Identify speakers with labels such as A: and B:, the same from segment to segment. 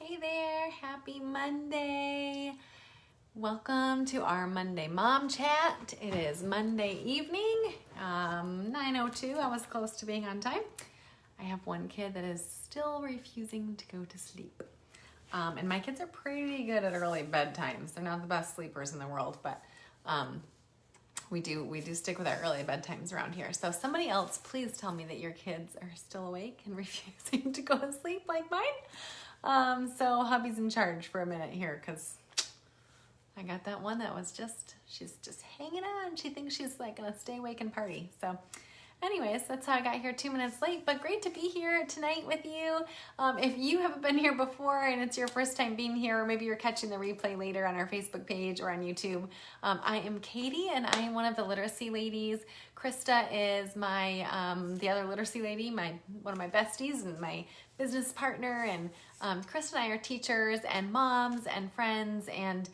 A: Hey there, happy Monday. Welcome to our Monday Mom Chat. It is Monday evening, 9:02. I was close to being on time. I have one kid that is still refusing to go to sleep. And my kids are pretty good at early bedtimes. They're not the best sleepers in the world, but we do stick with our early bedtimes around here. So somebody else, please tell me that your kids are still awake and refusing to go to sleep like mine. So hubby's in charge for a minute here because I got that one that was she's just hanging on. She thinks she's like gonna stay awake and party. So anyways, that's how I got here 2 minutes late, but great to be here tonight with you. If you haven't been here before and it's your first time being here, or maybe you're catching the replay later on our Facebook page or on YouTube, I am Katie and I am one of the literacy ladies. Krista is my the other literacy lady, one of my besties and my business partner, and Krista and I are teachers and moms and friends, and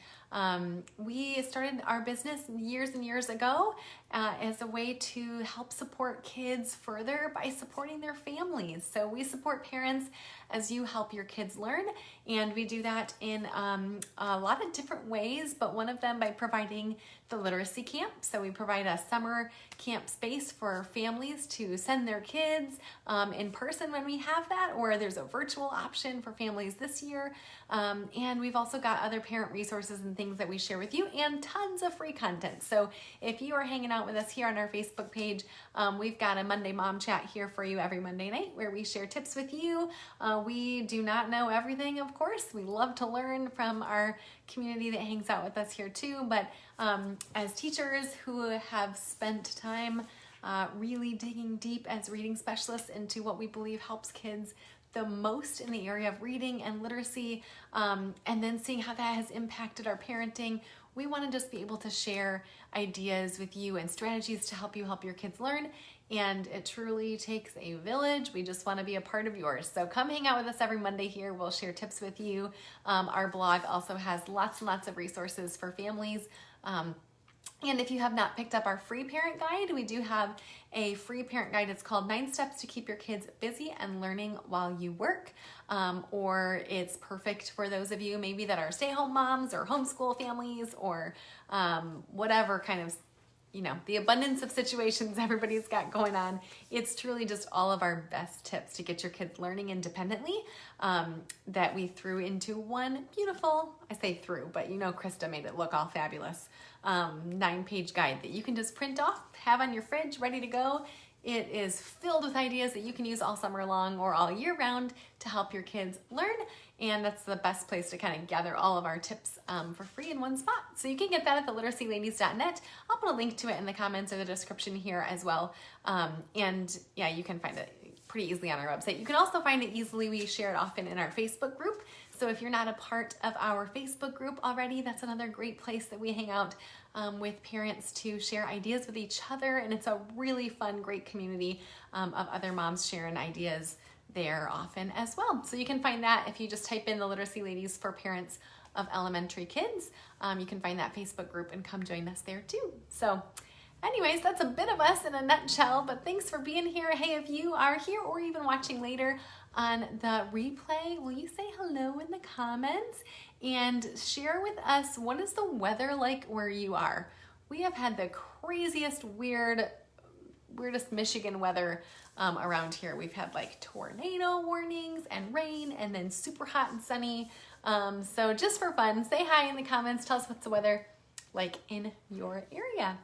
A: we started our business years and years ago as a way to help support kids further by supporting their families. So we support parents as you help your kids learn, and we do that in a lot of different ways, but one of them by providing the literacy camp. So we provide a summer camp space for families to send their kids in person when we have that, or there's a virtual option for families this year. And we've also got other parent resources and things that we share with you, and tons of free content. So if you are hanging out with us here on our Facebook page, we've got a Monday Mom Chat here for you every Monday night where we share tips with you. We do not know everything, of course. We love to learn from our community that hangs out with us here too, but as teachers who have spent time really digging deep as reading specialists into what we believe helps kids the most in the area of reading and literacy, and then seeing how that has impacted our parenting, we want to just be able to share ideas with you and strategies to help you help your kids learn. And it truly takes a village. We just want to be a part of yours. So come hang out with us every Monday here. We'll share tips with you. Our blog also has lots and lots of resources for families. And if you have not picked up our free parent guide, we do have a free parent guide. It's called 9 Steps to Keep Your Kids Busy and Learning While You Work. Or it's perfect for those of you maybe that are stay-at-home moms or homeschool families, or whatever kind of, the abundance of situations everybody's got going on. It's truly just all of our best tips to get your kids learning independently that we threw into one beautiful, I say threw, but Krista made it look all fabulous, 9-page guide that you can just print off, have on your fridge, ready to go. It is filled with ideas that you can use all summer long or all year round to help your kids learn. And that's the best place to kind of gather all of our tips for free in one spot. So you can get that at theliteracyladies.net. I'll put a link to it in the comments or the description here as well. And yeah, you can find it pretty easily on our website. You can also find it easily. We share it often in our Facebook group. So if you're not a part of our Facebook group already, that's another great place that we hang out with parents to share ideas with each other. And it's a really fun, great community of other moms sharing ideas there often as well. So you can find that if you just type in the Literacy Ladies for Parents of Elementary Kids. You can find that Facebook group and come join us there too. So anyways, that's a bit of us in a nutshell, but thanks for being here. Hey, if you are here or even watching later on the replay, will you say hello in the comments and share with us, what is the weather like where you are? We have had the craziest, weirdest Michigan weather around here. We've had like tornado warnings and rain, and then super hot and sunny. So just for fun, say hi in the comments. Tell us what's the weather like in your area.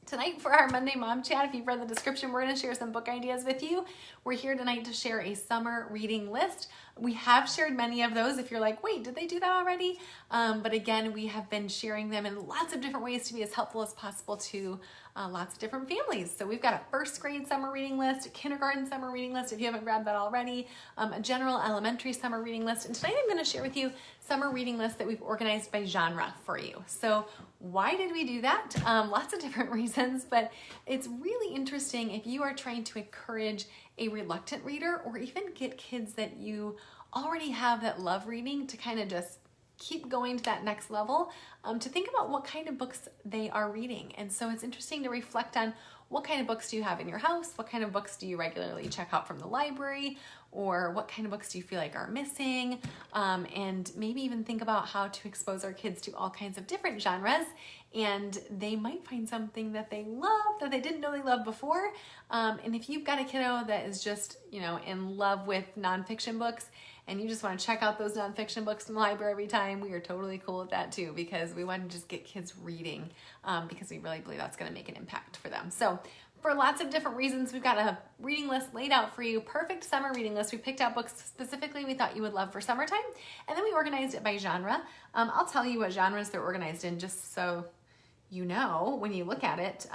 A: Tonight for our Monday Mom Chat, if you've read the description, we're going to share some book ideas with you. We're here tonight to share a summer reading list. We have shared many of those if you're like, wait, did they do that already? But again, we have been sharing them in lots of different ways to be as helpful as possible to lots of different families. So we've got a first grade summer reading list, a kindergarten summer reading list if you haven't grabbed that already, a general elementary summer reading list. And tonight I'm going to share with you summer reading lists that we've organized by genre for you. So why did we do that? Lots of different reasons, but it's really interesting if you are trying to encourage a reluctant reader, or even get kids that you already have that love reading to kind of just keep going to that next level, to think about what kind of books they are reading. And so it's interesting to reflect on what kind of books do you have in your house? What kind of books do you regularly check out from the library? Or what kind of books do you feel like are missing? And maybe even think about how to expose our kids to all kinds of different genres, and they might find something that they love that they didn't know they loved before. And if you've got a kiddo that is just, in love with nonfiction books, and you just want to check out those nonfiction books in the library every time, we are totally cool with that too, because we want to just get kids reading, because we really believe that's going to make an impact for them. So for lots of different reasons, we've got a reading list laid out for you. Perfect summer reading list. We picked out books specifically we thought you would love for summertime, and then we organized it by genre. I'll tell you what genres they're organized in just so you know when you look at it.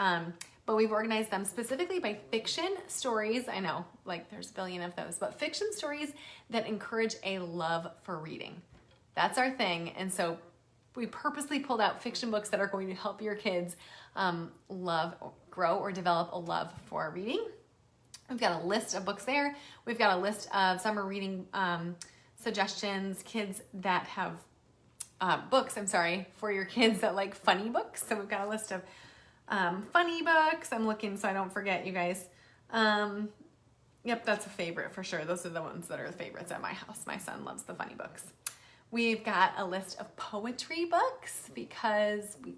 A: But we've organized them specifically by fiction stories. I know, like there's a billion of those, but fiction stories that encourage a love for reading. That's our thing. And so we purposely pulled out fiction books that are going to help your kids grow or develop a love for reading. We've got a list of books there. We've got a list of summer reading suggestions, kids that have books, for your kids that like funny books. So we've got a list of funny books. I'm looking so I don't forget, you guys. Yep, that's a favorite for sure. Those are the ones that are the favorites at my house. My son loves the funny books. We've got a list of poetry books because we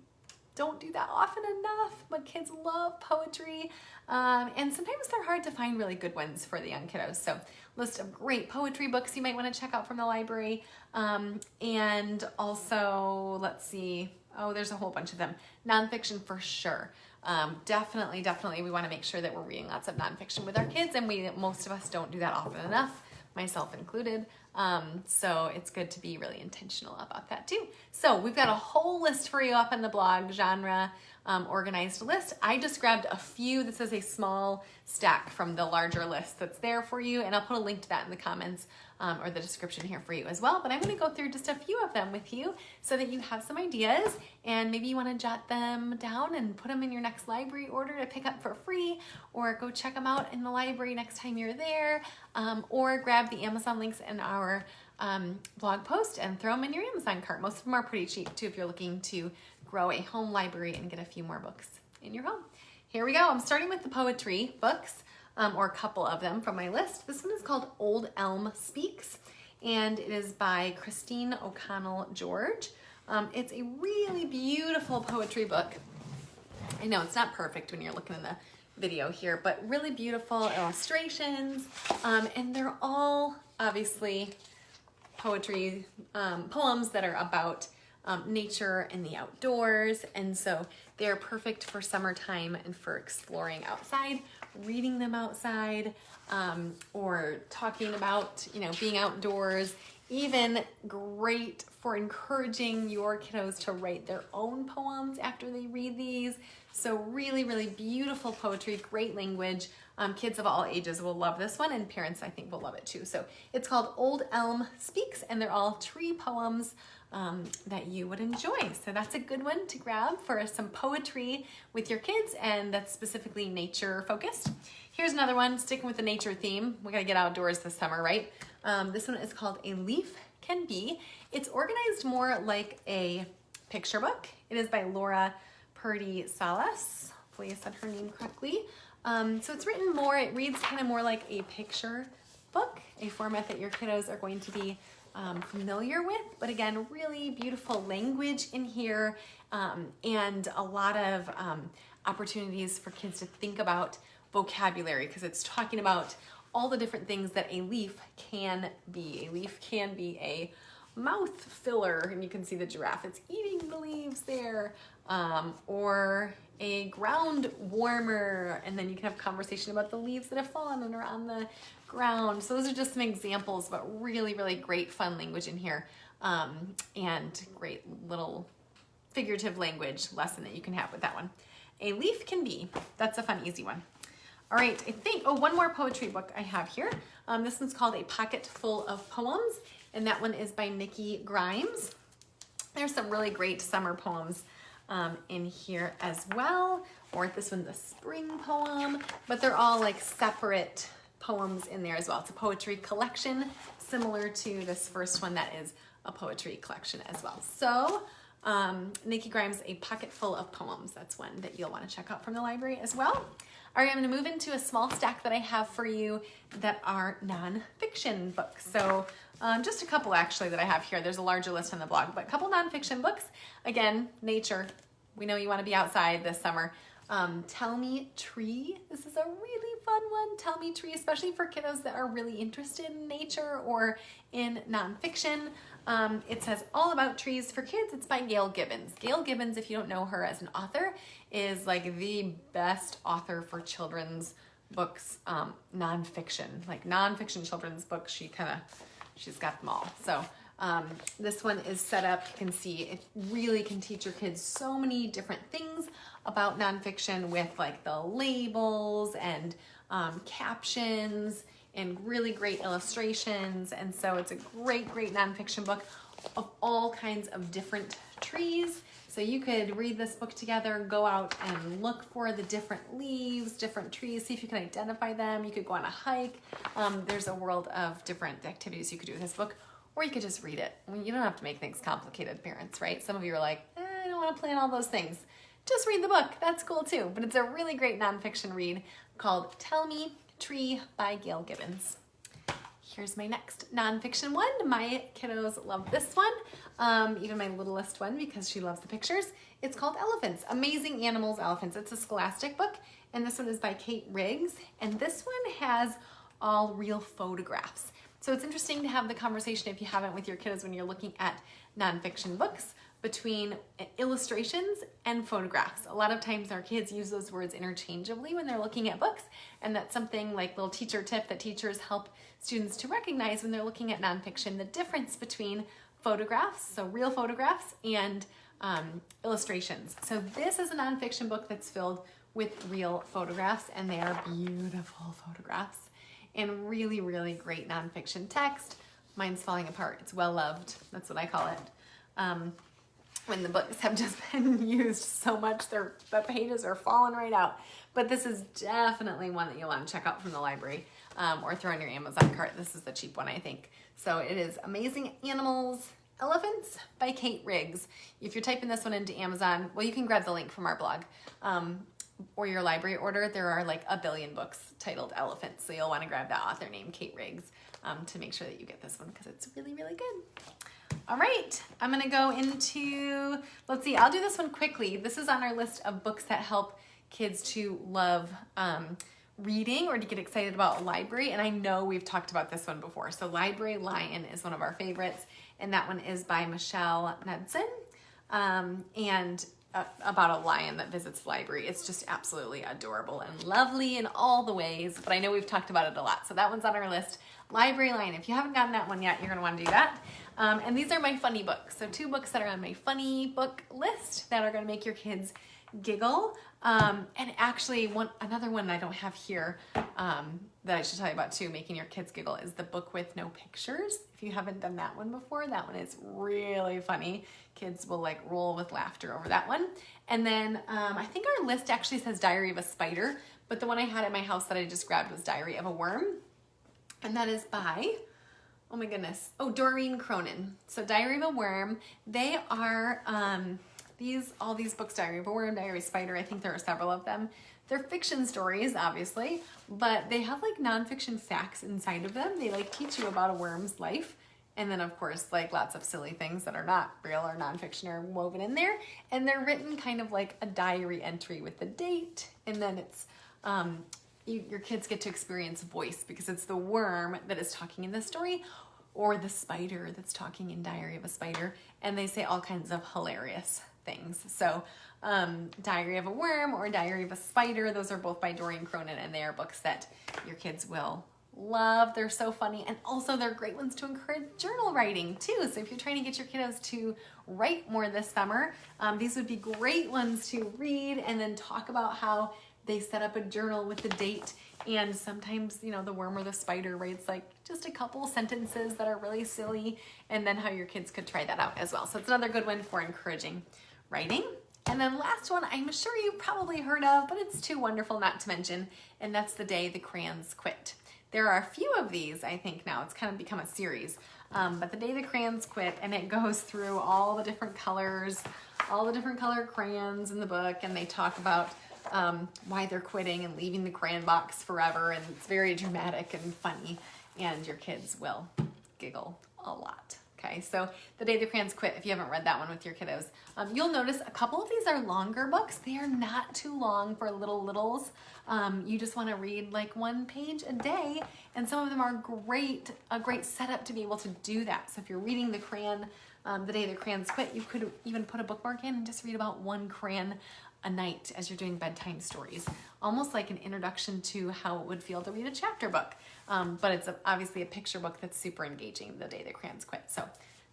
A: don't do that often enough, but kids love poetry. And sometimes they're hard to find really good ones for the young kiddos. So list of great poetry books you might want to check out from the library. And also, let's see, there's a whole bunch of them. Nonfiction for sure. Definitely, we want to make sure that we're reading lots of nonfiction with our kids, and most of us don't do that often enough, myself included. So it's good to be really intentional about that too. So we've got a whole list for you up on the blog, genre organized list. I just grabbed a few. This is a small stack from the larger list that's there for you, and I'll put a link to that in the comments or the description here for you as well. But I'm going to go through just a few of them with you so that you have some ideas, and maybe you want to jot them down and put them in your next library order to pick up for free, or go check them out in the library next time you're there, or grab the Amazon links in our blog post and throw them in your Amazon cart. Most of them are pretty cheap too if you're looking to grow a home library and get a few more books in your home. Here we go. I'm starting with the poetry books, or a couple of them from my list. This one is called Old Elm Speaks, and it is by Christine O'Connell George. It's a really beautiful poetry book. I know it's not perfect when you're looking in the video here, but really beautiful illustrations, and they're all obviously poetry poems that are about nature and the outdoors, and so they're perfect for summertime and for exploring outside, reading them outside, or talking about being outdoors. Even great for encouraging your kiddos to write their own poems after they read these. So really beautiful poetry, great language. Kids of all ages will love this one, and parents I think will love it too. So it's called Old Elm Speaks, and they're all tree poems that you would enjoy. So that's a good one to grab for some poetry with your kids, and that's specifically nature focused. Here's another one, sticking with the nature theme. We gotta get outdoors this summer, right? This one is called A Leaf Can Be. It's organized more like a picture book. It is by Laura Purdy Salas. Hopefully I said her name correctly. So it's written more, it reads kind of more like a picture book, a format that your kiddos are going to be familiar with, but again, really beautiful language in here, and a lot of opportunities for kids to think about vocabulary, because it's talking about all the different things that a leaf can be. A leaf can be a mouth filler, and you can see the giraffe, it's eating the leaves there, or a ground warmer, and then you can have conversation about the leaves that have fallen and are on the ground. So those are just some examples, but really great fun language in here, and great little figurative language lesson that you can have with that one. A Leaf Can Be, that's a fun, easy one. All right, I think, one more poetry book I have here. This one's called A Pocket Full of Poems, and that one is by Nikki Grimes. There's some really great summer poems in here as well, or this one's a spring poem, but they're all like separate poems in there as well. It's a poetry collection, similar to this first one that is a poetry collection as well. So Nikki Grimes' A Pocket Full of Poems. That's one that you'll want to check out from the library as well. All right, I'm going to move into a small stack that I have for you that are nonfiction books. So just a couple actually that I have here. There's a larger list on the blog, but a couple nonfiction books. Again, nature. We know you want to be outside this summer. Tell Me Tree. This is a really fun one. Tell Me Tree, especially for kiddos that are really interested in nature or in nonfiction. It says all about trees for kids. It's by Gail Gibbons. Gail Gibbons, if you don't know her as an author, is like the best author for children's books, nonfiction, like nonfiction children's books. She's got them all. So this one is set up, you can see it really can teach your kids so many different things about nonfiction with like the labels and captions and really great illustrations. And so it's a great nonfiction book of all kinds of different trees. So you could read this book together, go out and look for the different leaves, different trees, see if you can identify them. You could go on a hike. There's a world of different activities you could do with this book, or you could just read it. I mean, you don't have to make things complicated, parents, right? Some of you are like, I don't want to plan all those things. Just read the book. That's cool too. But it's a really great nonfiction read called Tell Me Tree by Gail Gibbons. Here's my next nonfiction one. My kiddos love this one, even my littlest one, because she loves the pictures. It's called Elephants, Amazing Animals, Elephants. It's a Scholastic book, and this one is by Kate Riggs, and this one has all real photographs. So it's interesting to have the conversation, if you haven't, with your kiddos when you're looking at nonfiction books, between illustrations and photographs. A lot of times our kids use those words interchangeably when they're looking at books, and that's something like little teacher tip that teachers help students to recognize when they're looking at nonfiction, the difference between photographs, so real photographs, and illustrations. So this is a nonfiction book that's filled with real photographs, and they are beautiful photographs and really great nonfiction text. Mine's falling apart. It's well loved. That's what I call it. When the books have just been used so much, the pages are falling right out. But this is definitely one that you'll want to check out from the library, or throw in your Amazon cart. This is the cheap one, I think. So it is Amazing Animals, Elephants by Kate Riggs. If you're typing this one into Amazon, well, you can grab the link from our blog, or your library order. There are like a billion books titled Elephants, so you'll want to grab that author named Kate Riggs to make sure that you get this one, because it's really good. All right, I'm gonna go into, let's see, I'll do this one quickly. This is on our list of books that help kids to love reading or to get excited about library, and I know we've talked about this one before. So Library Lion is one of our favorites, and that one is by Michelle Knudsen, and about a lion that visits the library. It's just absolutely adorable and lovely in all the ways, but I know we've talked about it a lot, so that one's on our list. Library Lion, if you haven't gotten that one yet, you're gonna wanna do that. And these are my funny books. So 2 books that are on my funny book list that are gonna make your kids giggle. And actually another one I don't have here that I should tell you about too, making your kids giggle, is the book with no pictures. If you haven't done that one before, that one is really funny. Kids will like roll with laughter over that one. And then I think our list actually says Diary of a Spider, but the one I had at my house that I just grabbed was Diary of a Worm. And that is by, oh my goodness, Doreen Cronin. So Diary of a Worm, they are, all these books, Diary of a Worm, Diary of a Spider, I think there are several of them. They're fiction stories, obviously, but they have like nonfiction facts inside of them. They like teach you about a worm's life. And then of course, like lots of silly things that are not real or nonfiction are woven in there. And they're written kind of like a diary entry with the date. And then it's, your kids get to experience voice, because it's the worm that is talking in the story, or the spider that's talking in Diary of a Spider, and they say all kinds of hilarious things. So Diary of a Worm or Diary of a Spider, those are both by Doreen Cronin, and they are books that your kids will love. They're so funny, and also they're great ones to encourage journal writing too. So if you're trying to get your kiddos to write more this summer, these would be great ones to read and then talk about how they set up a journal with the date, and sometimes, you know, the worm or the spider writes like just a couple sentences that are really silly, and then how your kids could try that out as well. So it's another good one for encouraging writing. And then last one, I'm sure you've probably heard of, but it's too wonderful not to mention, and that's The Day the Crayons Quit. There are a few of these, I think now. It's kind of become a series. But The Day the Crayons Quit, and it goes through all the different colors, all the different color crayons in the book, and they talk about why they're quitting and leaving the crayon box forever, and it's very dramatic and funny, and your kids will giggle a lot. Okay, so The Day the Crayons Quit, if you haven't read that one with your kiddos. You'll notice a couple of these are longer books. They are not too long for littles. You just want to read like 1 page a day, and some of them are a great setup to be able to do that. So if you're reading The Day the Crayons Quit, you could even put a bookmark in and just read about 1 crayon a night as you're doing bedtime stories. Almost like an introduction to how it would feel to read a chapter book. But it's obviously a picture book that's super engaging, The Day the Crayons Quit. So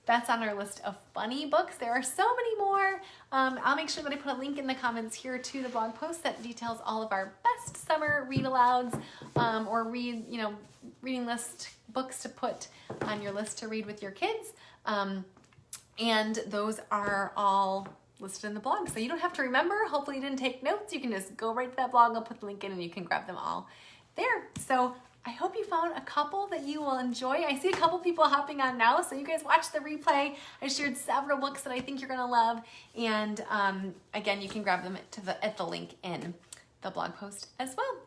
A: that's on our list of funny books. There are so many more. I'll make sure that I put a link in the comments here to the blog post that details all of our best summer read-alouds or reading list books to put on your list to read with your kids. And those are all listed in the blog. So you don't have to remember. Hopefully you didn't take notes. You can just go right to that blog. I'll put the link in and you can grab them all there. So I hope you found a couple that you will enjoy. I see a couple people hopping on now, so you guys watch the replay. I shared several books that I think you're gonna love. And again, you can grab them at the link in the blog post as well.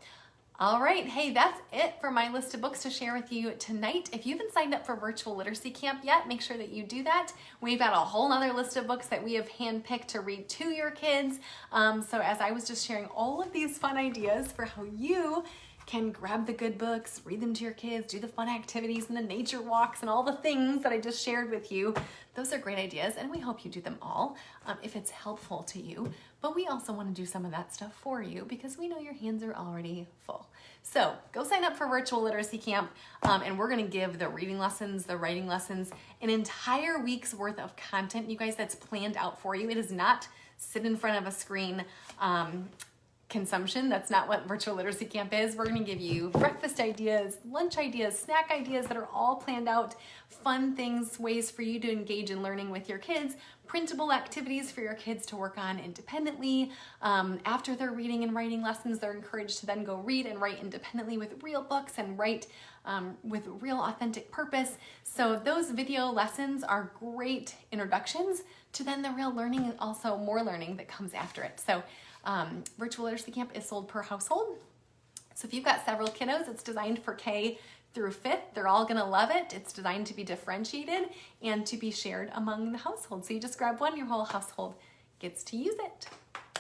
A: All right, hey, that's it for my list of books to share with you tonight. If you haven't signed up for Virtual Literacy Camp yet, make sure that you do that. We've got a whole nother list of books that we have handpicked to read to your kids. So as I was just sharing all of these fun ideas for how you can grab the good books, read them to your kids, do the fun activities and the nature walks and all the things that I just shared with you. Those are great ideas, and we hope you do them all if it's helpful to you. But we also want to do some of that stuff for you because we know your hands are already full. So go sign up for Virtual Literacy Camp, and we're going to give the reading lessons, the writing lessons, an entire week's worth of content, you guys, that's planned out for you. It is not sit in front of a screen consumption. That's not what Virtual Literacy Camp is. We're going to give you breakfast ideas, lunch ideas, snack ideas that are all planned out, fun things, ways for you to engage in learning with your kids, printable activities for your kids to work on independently. After their reading and writing lessons, they're encouraged to then go read and write independently with real books and write with real authentic purpose. So those video lessons are great introductions to then the real learning and also more learning that comes after it. So Virtual Literacy Camp is sold per household. So if you've got several kiddos, it's designed for K through 5th. They're all gonna love it. It's designed to be differentiated and to be shared among the household. So you just grab one, your whole household gets to use it.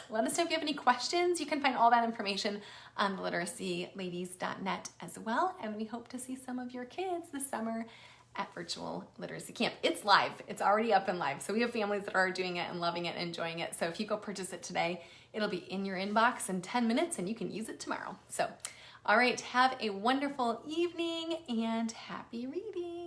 A: Let us know if you have any questions. You can find all that information on literacyLadies.net as well. And we hope to see some of your kids this summer at Virtual Literacy Camp. It's live. It's already up and live. So we have families that are doing it and loving it and enjoying it. So if you go purchase it today, it'll be in your inbox in 10 minutes and you can use it tomorrow. So, all right, have a wonderful evening and happy reading.